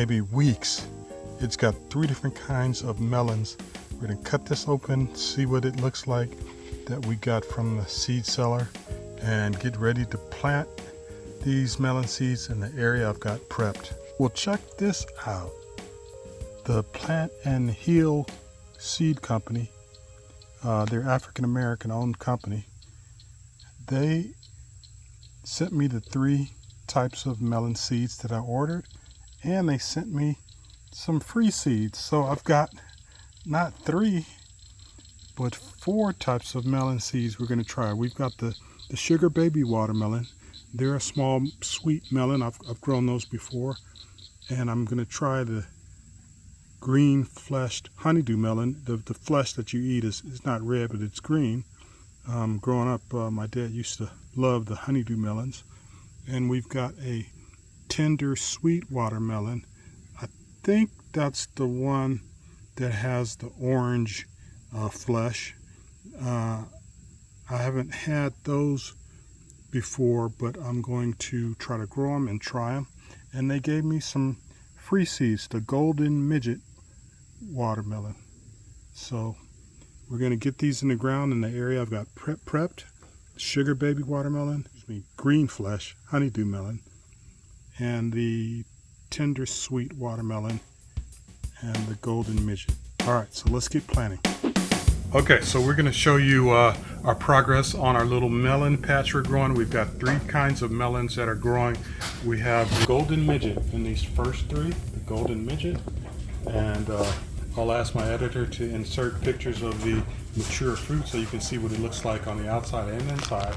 maybe weeks. It's got 3 different kinds of melons. We're gonna cut this open, see what it looks like that we got from the seed seller, and get ready to plant these melon seeds in the area I've got prepped. Well, check this out. The Plant and Heal Seed Company, they're African American owned company. They sent me the 3 types of melon seeds that I ordered, and they sent me some free seeds. So I've got not 3 but 4 types of melon seeds we're going to try. We've got the sugar baby watermelon. They're a small sweet melon. I've grown those before. And I'm going to try the green fleshed honeydew melon. The flesh that you eat is not red, but it's green. Growing up, my dad used to love the honeydew melons. And we've got a tender sweet watermelon. I think that's the one that has the orange flesh. I haven't had those before, but I'm going to try to grow them and try them. And they gave me some free seeds, the golden midget watermelon. So we're going to get these in the ground in the area I've got prepped. Sugar baby watermelon, green flesh honeydew melon, and the tender sweet watermelon, and the golden midget. All right, so let's get planting. Okay, so we're going to show you our progress on our little melon patch we're growing. We've got 3 kinds of melons that are growing. We have the golden midget in these first 3, the golden midget, and I'll ask my editor to insert pictures of the mature fruit so you can see what it looks like on the outside and inside.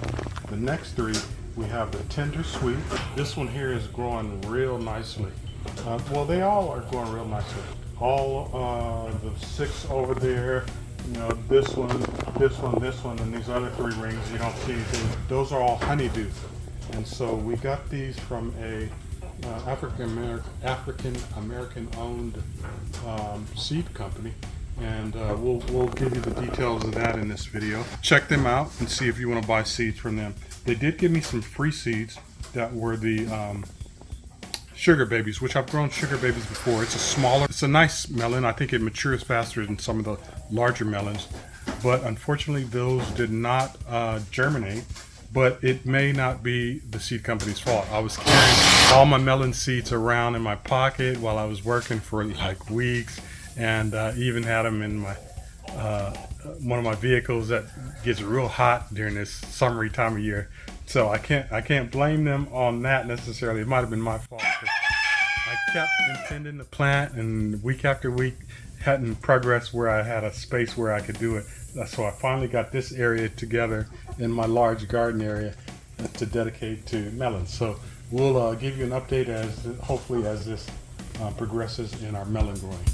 The next 3, we have the tender sweet. This one here is growing real nicely. Well, they all are growing real nicely. All the 6 over there, you know, this one, and these other 3 rings, you don't see anything. Those are all honeydew. And so we got these from a African American owned seed company, and we'll give you the details of that in this video. Check them out and see if you want to buy seeds from them. They did give me some free seeds that were the sugar babies, which I've grown sugar babies before. It's a nice melon. I think it matures faster than some of the larger melons, but unfortunately those did not germinate. But it may not be the seed company's fault. I was carrying all my melon seeds around in my pocket while I was working for like weeks, and even had them in my one of my vehicles that gets real hot during this summery time of year. So I can't blame them on that necessarily. It might have been my fault. I kept intending to plant, and week after week hadn't progressed where I had a space where I could do it. So I finally got this area together in my large garden area to dedicate to melons. So we'll give you an update hopefully as this progresses in our melon growing.